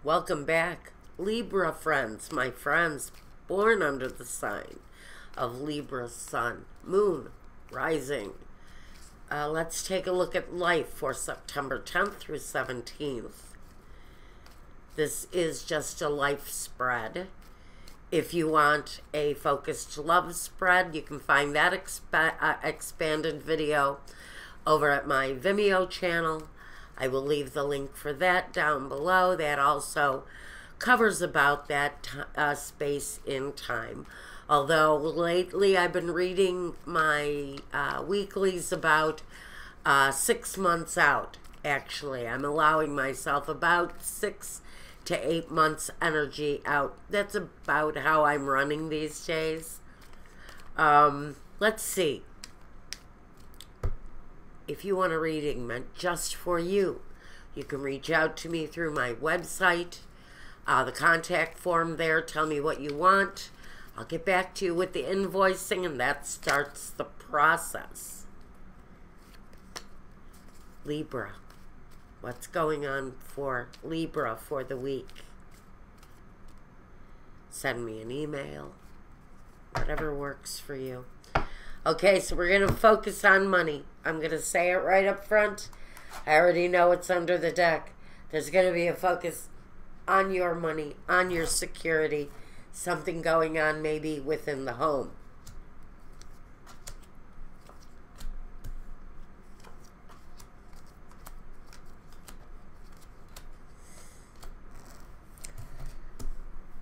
Welcome back, Libra friends, my friends born under the sign of Libra sun, moon, rising. Let's take a look at life for September 10th through 17th. This is just a life spread. If you want a focused love spread, you can find that expanded video over at my Vimeo channel. I will leave the link for that down below. That also covers about that space in time. Although lately I've been reading my weeklies about 6 months out, actually. I'm allowing myself about 6 to 8 months energy out. That's about how I'm running these days. Let's see. If you want a reading meant just for you, you can reach out to me through my website. The contact form there, tell me what you want. I'll get back to you with the invoicing, and that starts the process. Libra. What's going on for Libra for the week? Send me an email. Whatever works for you. Okay, so we're going to focus on money. I'm going to say it right up front. I already know it's under the deck. There's going to be a focus on your money, on your security, something going on maybe within the home.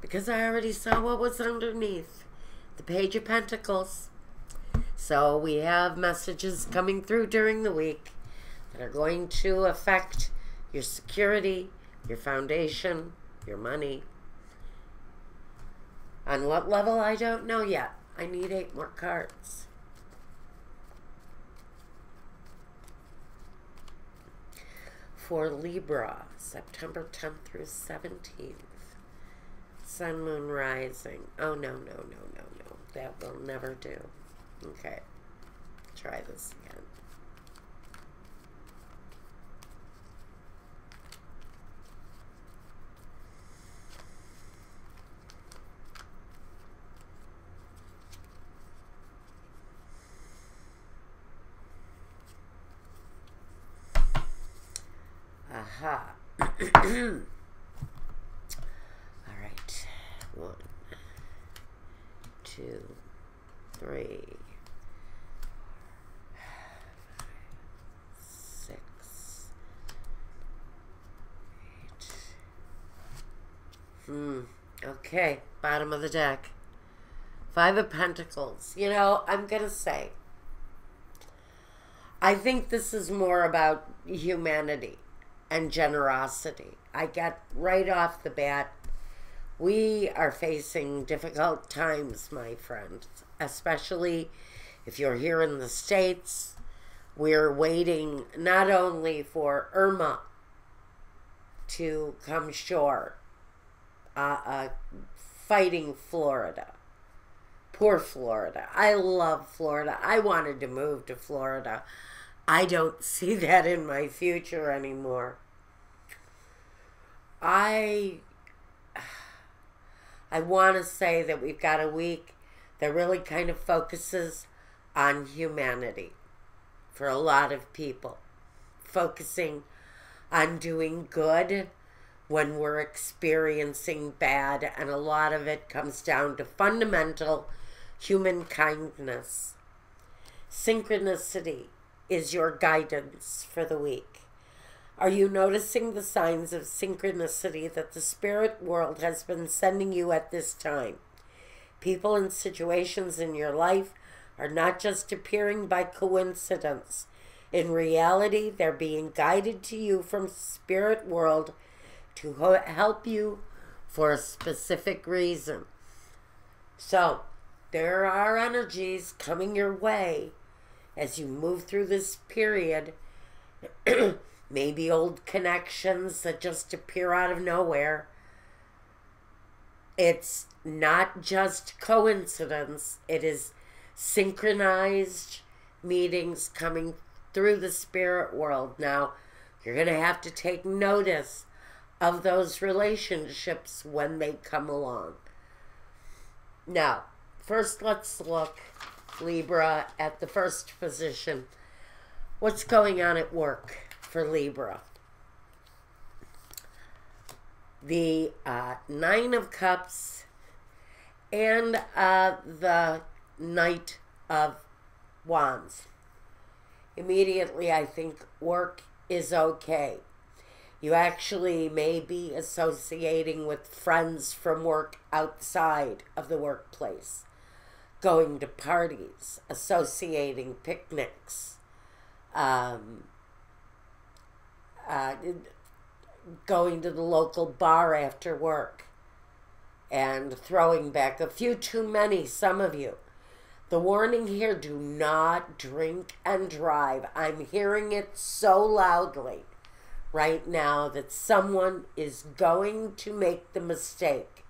Because I already saw what was underneath. The Page of Pentacles. So we have messages coming through during the week that are going to affect your security, your foundation, your money. On what level, I don't know yet. I need 8 more cards. For Libra, September 10th through 17th. Sun, moon, rising. Oh, no. That will never do. Okay, try this again. Aha. All right. 1, 2, 3, 6, 8. Okay, bottom of the deck. 5 of Pentacles. You know, I'm going to say, I think this is more about humanity and generosity. I get right off the bat, we are facing difficult times, my friends, especially if you're here in the States. We're waiting not only for Irma to come shore, fighting Florida. Poor Florida. I love Florida. I wanted to move to Florida. I don't see that in my future anymore. I want to say that we've got a week that really kind of focuses on humanity for a lot of people. Focusing on doing good when we're experiencing bad, and a lot of it comes down to fundamental human kindness. Synchronicity is your guidance for the week. Are you noticing the signs of synchronicity that the spirit world has been sending you at this time? People and situations in your life are not just appearing by coincidence. In reality, they're being guided to you from spirit world to help you for a specific reason. So, there are energies coming your way as you move through this period. Maybe old connections that just appear out of nowhere. It's not just coincidence. It is synchronized meetings coming through the spirit world. Now, you're going to have to take notice of those relationships when they come along. Now, first let's look, Libra, at the first position. What's going on at work for Libra? The Nine of Cups and the Knight of Wands. Immediately, I think work is okay. You actually may be associating with friends from work outside of the workplace, going to parties, associating picnics, going to the local bar after work, and throwing back a few too many, some of you. The warning here, do not drink and drive. I'm hearing it so loudly right now that someone is going to make the mistake,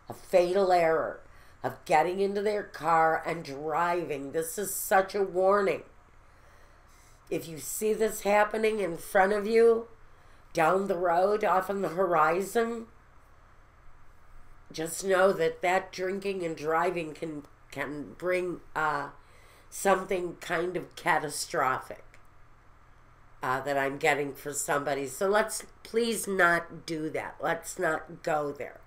a fatal error, of getting into their car and driving. This is such a warning. If you see this happening in front of you, down the road, off on the horizon, just know that that drinking and driving can bring something kind of catastrophic that I'm getting for somebody. So let's please not do that. Let's not go there.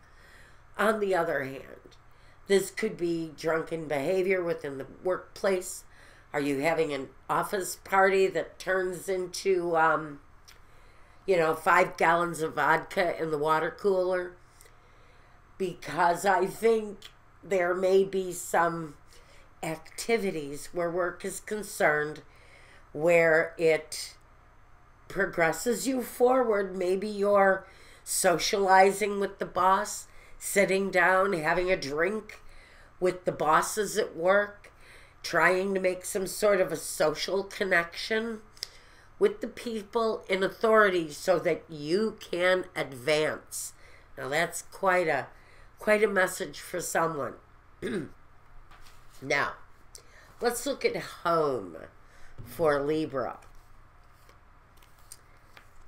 On the other hand, this could be drunken behavior within the workplace. Are you having an office party that turns into, 5 gallons of vodka in the water cooler? Because I think there may be some activities where work is concerned where it progresses you forward. Maybe you're socializing with the boss, sitting down, having a drink with the bosses at work, trying to make some sort of a social connection with the people in authority so that you can advance. Now that's quite a message for someone. Now, let's look at home for Libra.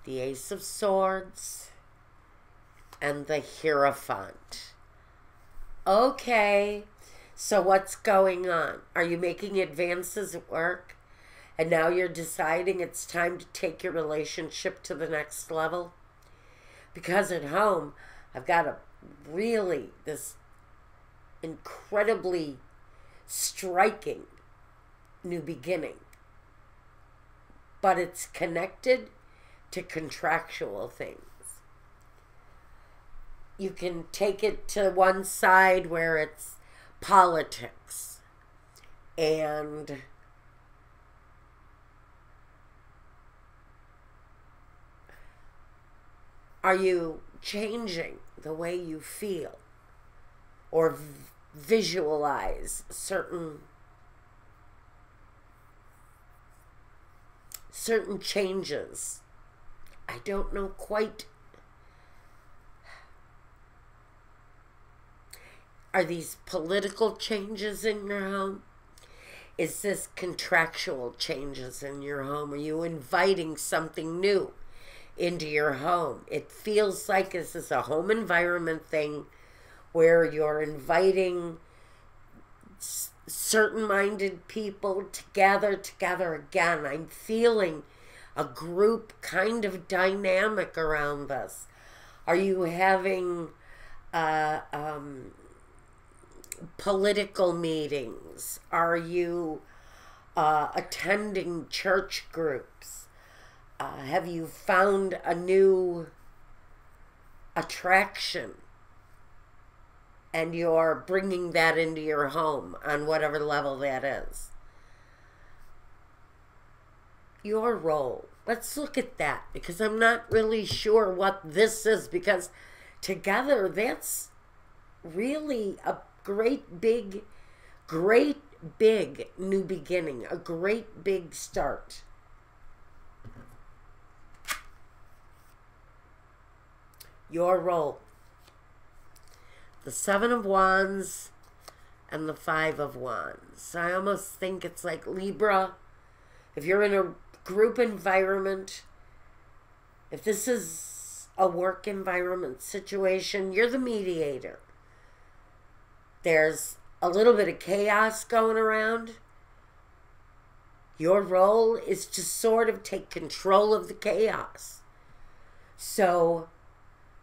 The Ace of Swords and the Hierophant. Okay, so what's going on? Are you making advances at work? And now you're deciding it's time to take your relationship to the next level? Because at home, I've got this incredibly striking new beginning. But it's connected to contractual things. You can take it to one side where it's politics and are you changing the way you feel or visualize certain changes? I don't know quite. Are these political changes in your home? Is this contractual changes in your home? Are you inviting something new into your home? It feels like this is a home environment thing where you're inviting certain-minded people to gather together again. I'm feeling a group kind of dynamic around this. Are you having political meetings? Are you attending church groups? Have you found a new attraction and you're bringing that into your home on whatever level that is? Your role. Let's look at that, because I'm not really sure what this is, because together that's really a great big new beginning, a great big start. Your role. The Seven of Wands and the Five of Wands. I almost think it's like Libra. If you're in a group environment, if this is a work environment situation, you're the mediator. There's a little bit of chaos going around. Your role is to sort of take control of the chaos. So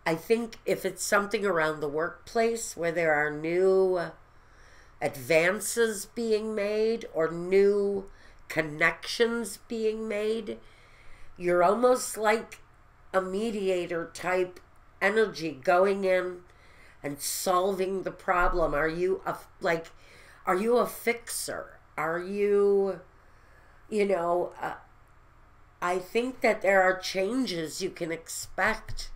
I think if it's something around the workplace where there are new advances being made or new connections being made, you're almost like a mediator type energy going in and solving the problem. Are you a fixer? Are you, I think that there are changes you can expect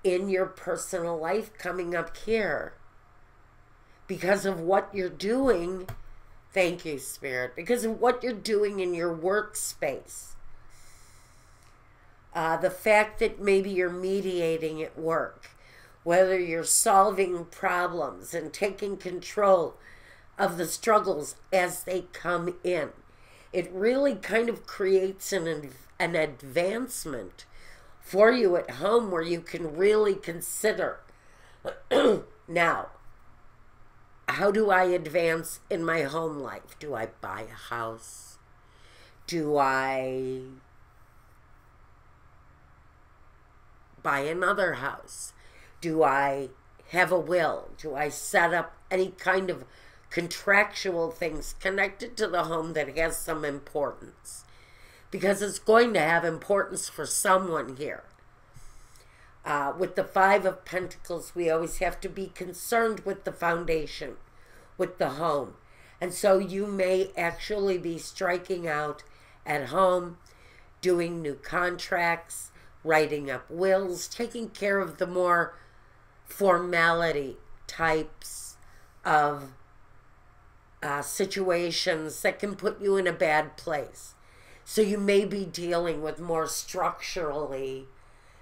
in your personal life coming up here because of what you're doing. Thank you, Spirit. Because of what you're doing in your workspace. The fact that maybe you're mediating at work, whether you're solving problems and taking control of the struggles as they come in. It really kind of creates an advancement for you at home where you can really consider, now, how do I advance in my home life? Do I buy a house? Do I buy another house? Do I have a will? Do I set up any kind of contractual things connected to the home that has some importance? Because it's going to have importance for someone here. With the Five of Pentacles, we always have to be concerned with the foundation, with the home. And so you may actually be striking out at home, doing new contracts, writing up wills, taking care of the more formality types of situations that can put you in a bad place. So you may be dealing with more structurally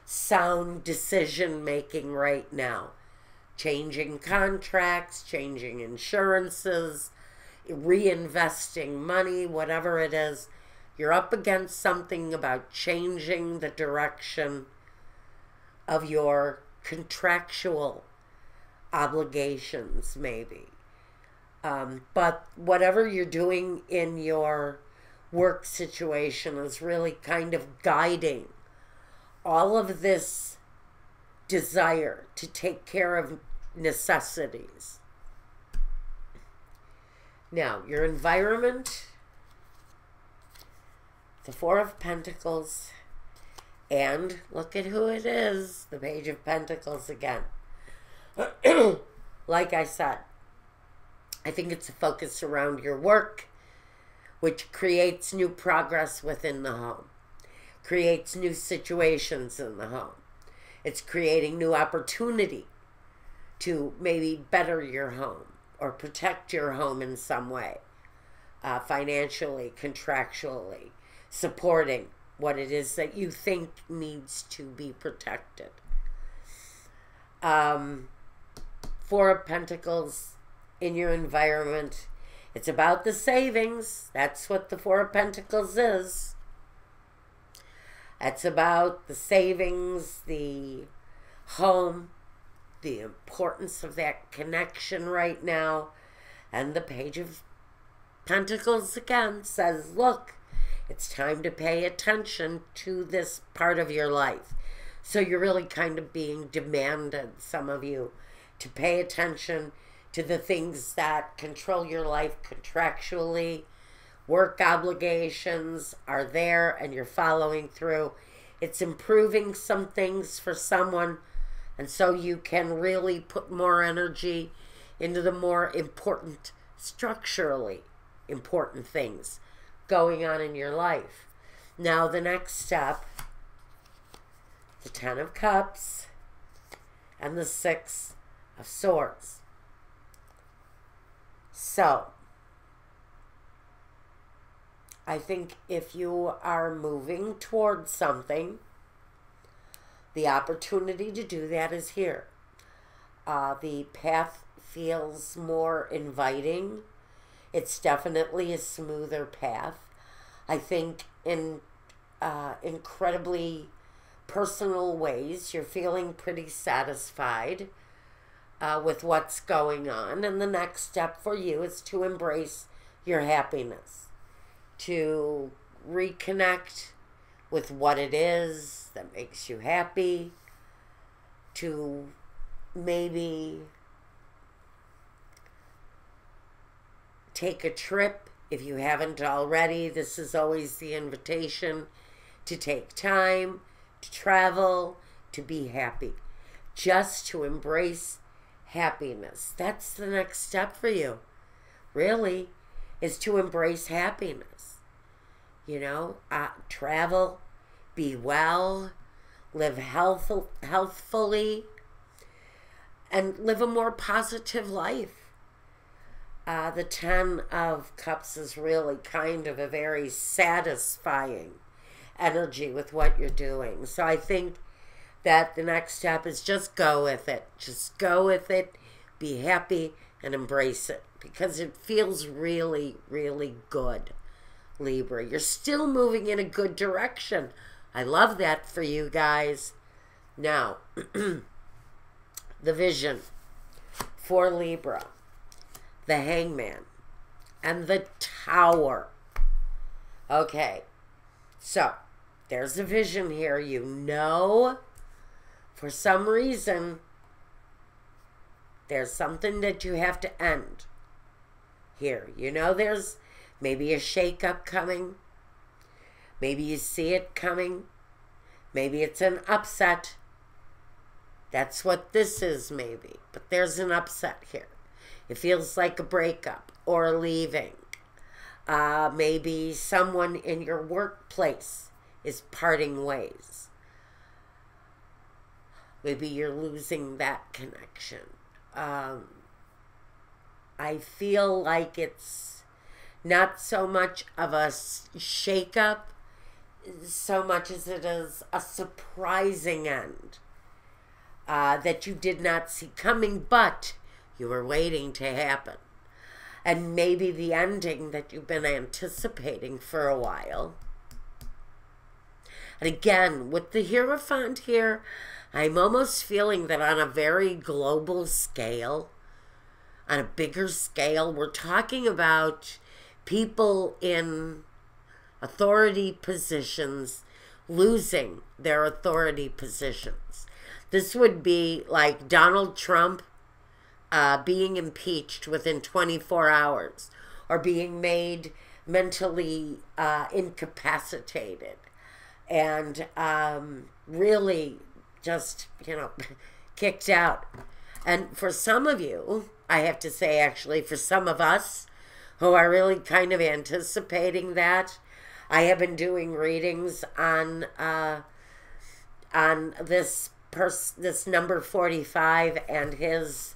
sound decision making right now. Changing contracts, changing insurances, reinvesting money, whatever it is. You're up against something about changing the direction of your contractual obligations, maybe. But whatever you're doing in your work situation is really kind of guiding all of this desire to take care of necessities. Now, your environment, the Four of Pentacles, and look at who it is, the Page of Pentacles again. Like I said, I think it's a focus around your work, which creates new progress within the home, creates new situations in the home. It's creating new opportunity to maybe better your home or protect your home in some way, financially, contractually, supporting what it is that you think needs to be protected. Four of Pentacles in your environment. It's about the savings. That's what the Four of Pentacles is. It's about the savings, the home, the importance of that connection right now. And the Page of Pentacles again says, look, it's time to pay attention to this part of your life. So you're really kind of being demanded, some of you, to pay attention to the things that control your life contractually. Work obligations are there and you're following through. It's improving some things for someone, and so you can really put more energy into the more important, structurally important things going on in your life. Now the next step, the Ten of Cups and the Six of Swords. So, I think if you are moving towards something, the opportunity to do that is here. The path feels more inviting. It's definitely a smoother path. I think incredibly personal ways. You're feeling pretty satisfied with what's going on. And the next step for you is to embrace your happiness, to reconnect with what it is that makes you happy, to maybe take a trip if you haven't already. This is always the invitation to take time, to travel, to be happy, just to embrace happiness. That's the next step for you, really, is to embrace happiness. You know, travel, be well, live healthfully, and live a more positive life. The 10 of Cups is really kind of a very satisfying energy with what you're doing. So I think that the next step is just go with it. Just go with it, be happy, and embrace it, because it feels really, really good, Libra. You're still moving in a good direction. I love that for you guys. Now, the vision for Libra, the Hangman, and the Tower. Okay, so there's a vision here. You know, for some reason, there's something that you have to end here. You know, there's maybe a shakeup coming. Maybe you see it coming. Maybe it's an upset. That's what this is, maybe. But there's an upset here. It feels like a breakup or a leaving. Maybe someone in your workplace is parting ways. Maybe you're losing that connection. I feel like it's not so much of a shakeup, so much as it is a surprising end that you did not see coming, but you were waiting to happen. And maybe the ending that you've been anticipating for a while. And again, with the Hierophant here, I'm almost feeling that on a very global scale, on a bigger scale, we're talking about people in authority positions losing their authority positions. This would be like Donald Trump being impeached within 24 hours, or being made mentally incapacitated, and really just, you know, kicked out. And for some of you, I have to say, actually, for some of us who are really kind of anticipating that, I have been doing readings on this number 45 and his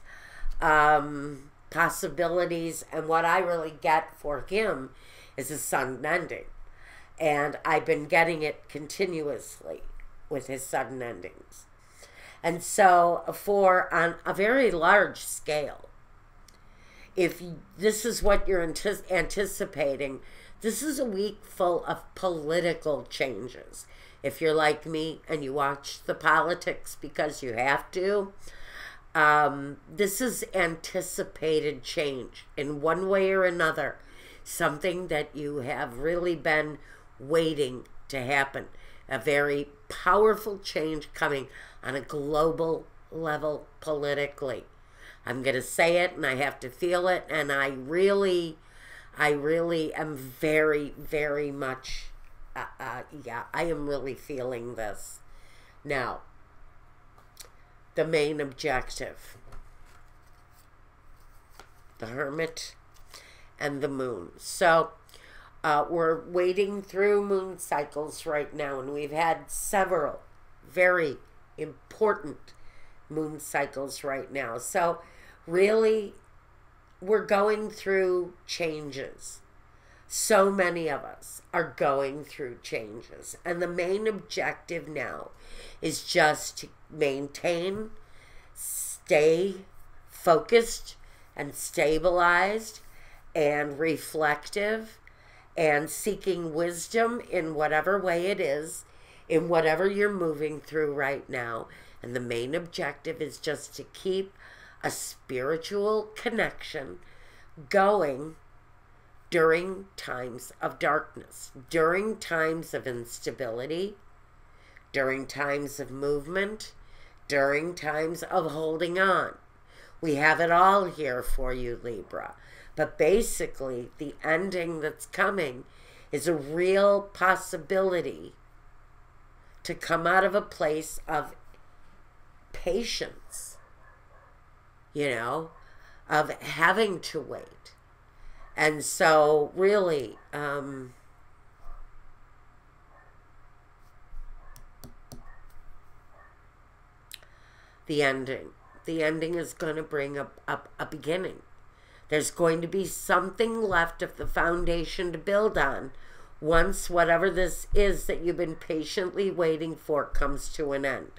possibilities, and what I really get for him is a sudden ending. And I've been getting it continuously with his sudden endings. And so on a very large scale, if this is what you're anticipating, this is a week full of political changes. If you're like me and you watch the politics because you have to, this is anticipated change in one way or another. Something that you have really been waiting to happen. A very powerful change coming on a global level politically. I'm going to say it, and I have to feel it, and I really am very, very much, yeah, I am really feeling this. Now, the main objective, the Hermit and the Moon. So, we're wading through moon cycles right now, and we've had several very important moon cycles right now. So, really, we're going through changes. So many of us are going through changes. And the main objective now is just to maintain, stay focused and stabilized and reflective and seeking wisdom in whatever way it is in whatever you're moving through right now. And the main objective is just to keep a spiritual connection going during times of darkness, during times of instability, during times of movement, during times of holding on. We have it all here for you, Libra. But basically, the ending that's coming is a real possibility to come out of a place of patience, you know, of having to wait. And so, really, the ending is going to bring a beginning. There's going to be something left of the foundation to build on once whatever this is that you've been patiently waiting for comes to an end.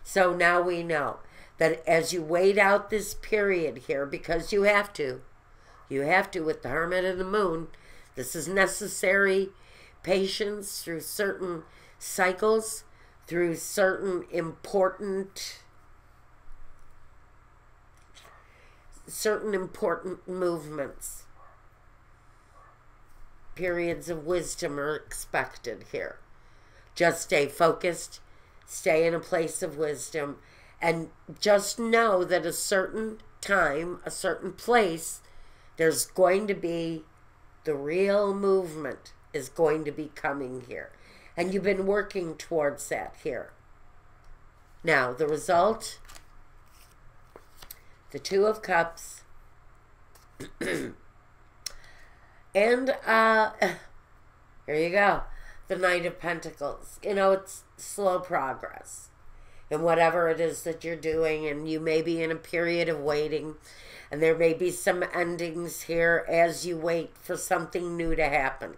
So now we know that as you wait out this period here, because you have to with the Hermit and the Moon, this is necessary patience through certain cycles, through certain important movements. Periods of wisdom are expected here. Just stay focused, stay in a place of wisdom, and just know that a certain time, a certain place, there's going to be the real movement is going to be coming here. And you've been working towards that here. Now, the result, the Two of Cups, and here you go, the Knight of Pentacles. You know, it's slow progress in whatever it is that you're doing, and you may be in a period of waiting, and there may be some endings here as you wait for something new to happen.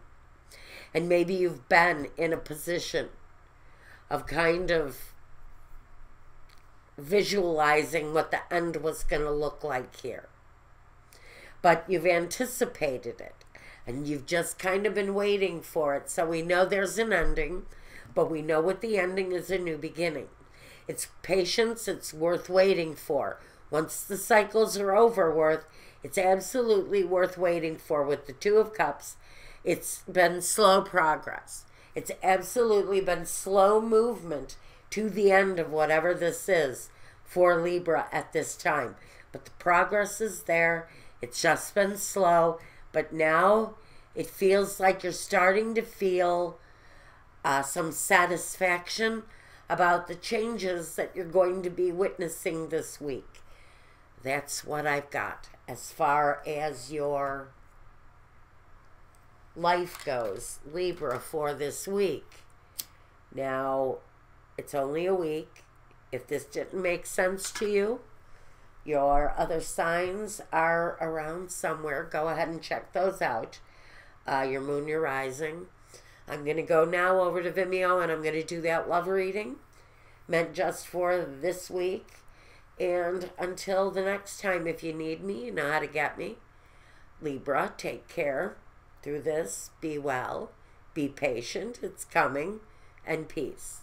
And maybe you've been in a position of kind of visualizing what the end was going to look like here. But you've anticipated it, and you've just kind of been waiting for it. So we know there's an ending, but we know what the ending is, a new beginning. It's patience, it's worth waiting for. Once the cycles are over, it's absolutely worth waiting for. With the Two of Cups, it's been slow progress. It's absolutely been slow movement to the end of whatever this is for Libra at this time. But the progress is there. It's just been slow. But now it feels like you're starting to feel some satisfaction about the changes that you're going to be witnessing this week. That's what I've got as far as your life goes, Libra, for this week. Now, it's only a week. If this didn't make sense to you, your other signs are around somewhere. Go ahead and check those out. Your moon, your rising. I'm going to go now over to Vimeo, and I'm going to do that love reading meant just for this week. And until the next time, if you need me, you know how to get me. Libra, take care through this. Be well. Be patient. It's coming. And peace.